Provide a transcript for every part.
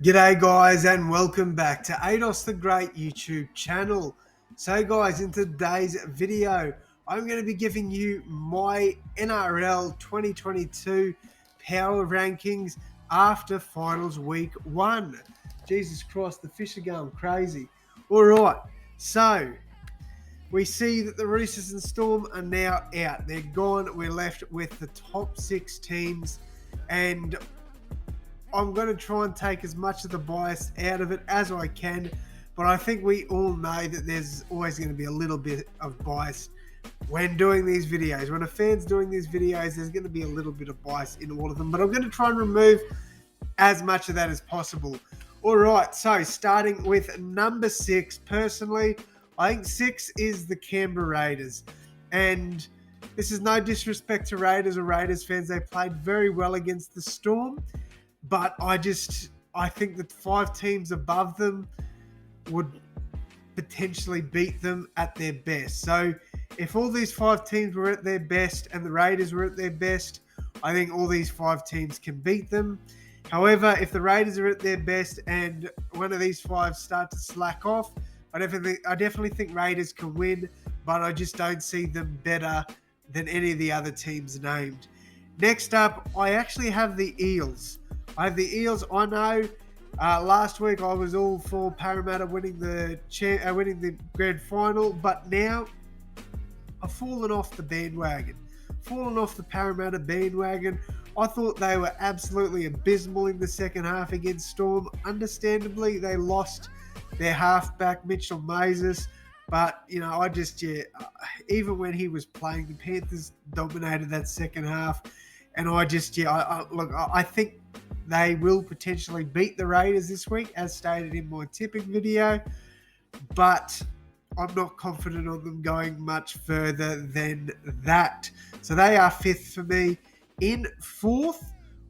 G'day guys and welcome back to AdosTheGreat YouTube channel. So guys, in today's video, I'm going to be giving you my NRL 2022 Power Rankings after Finals Week 1. Jesus Christ, the fish are going crazy. Alright, so we see that the Roosters and Storm are now out. They're gone. We're left with the top 6 teams, and I'm going to try and take as much of the bias out of it as I can, but I think we all know that there's always going to be a little bit of bias when doing these videos. When a fan's doing these videos, there's going to be a little bit of bias in all of them, but I'm going to try and remove as much of that as possible. All right, so starting with number 6, personally, I think 6 is the Canberra Raiders, and this is no disrespect to Raiders or Raiders fans. They played very well against the Storm. But I think that 5 teams above them would potentially beat them at their best. So if all these 5 teams were at their best and the Raiders were at their best, I think all these 5 teams can beat them. However, if the Raiders are at their best and one of these 5 start to slack off, I definitely think Raiders can win, but I just don't see them better than any of the other teams named. Next up, I actually have the Eels. I have the Eels. I know last week I was all for Parramatta winning the grand final, but now I've fallen off the bandwagon. Fallen off the Parramatta bandwagon. I thought they were absolutely abysmal in the second half against Storm. Understandably, they lost their halfback, Mitchell Moses. But, even when he was playing, the Panthers dominated that second half. And I think they will potentially beat the Raiders this week, as stated in my tipping video. But I'm not confident on them going much further than that. So they are 5th for me. In 4th,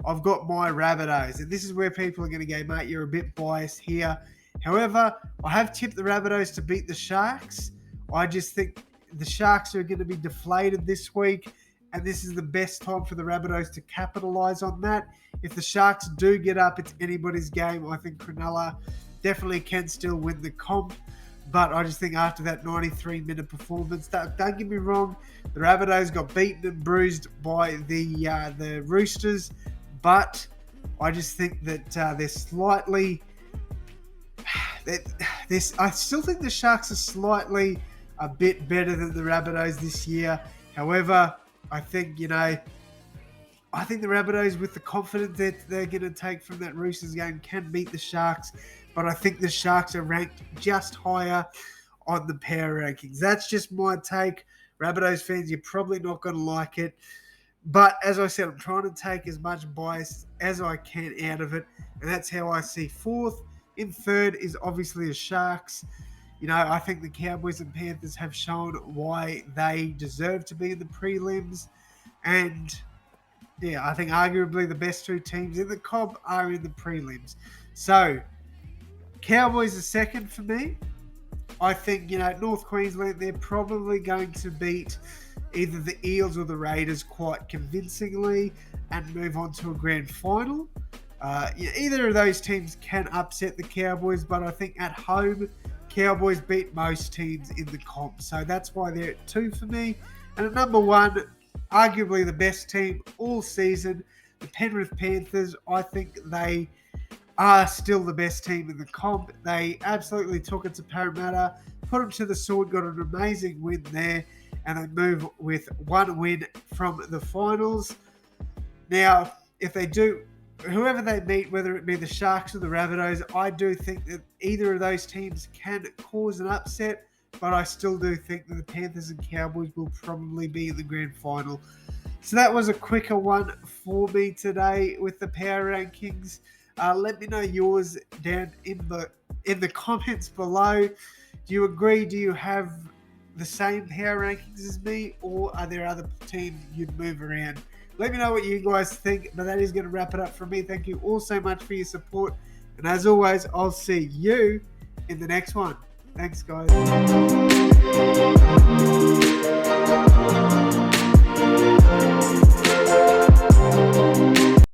I've got my Rabbitohs. And this is where people are going to go, mate, you're a bit biased here. However, I have tipped the Rabbitohs to beat the Sharks. I just think the Sharks are going to be deflated this week, and this is the best time for the Rabbitohs to capitalise on that. If the Sharks do get up, it's anybody's game. I think Cronulla definitely can still win the comp, but I just think after that 93-minute performance, don't get me wrong, the Rabbitohs got beaten and bruised by the Roosters, but I just think that they're slightly... I still think the Sharks are slightly a bit better than the Rabbitohs this year. However, I think the Rabbitohs, with the confidence that they're going to take from that Roosters game, can beat the Sharks. But I think the Sharks are ranked just higher on the power rankings. That's just my take. Rabbitohs fans, you're probably not going to like it. But as I said, I'm trying to take as much bias as I can out of it. And that's how I see 4th. In 3rd is obviously the Sharks. I think the Cowboys and Panthers have shown why they deserve to be in the prelims. And, I think arguably the best 2 teams in the comp are in the prelims. So, Cowboys are 2nd for me. I think, North Queensland, they're probably going to beat either the Eels or the Raiders quite convincingly and move on to a grand final. Either of those teams can upset the Cowboys, but I think at home, Cowboys beat most teams in the comp. So that's why they're at 2 for me. And at number 1, arguably the best team all season, the Penrith Panthers. I think they are still the best team in the comp. They absolutely took it to Parramatta, put them to the sword, got an amazing win there, and they move with 1 win from the finals. Now, if they do... whoever they meet, whether it be the Sharks or the Rabbitohs, I do think that either of those teams can cause an upset, but I still do think that the Panthers and Cowboys will probably be in the grand final. So that was a quicker one for me today with the power rankings. Let me know yours down in the comments below. Do you agree? Do you have the same power rankings as me, or are there other teams you'd move around? Let me know what you guys think, but that is going to wrap it up from me. Thank you all so much for your support. And as always, I'll see you in the next one. Thanks, guys.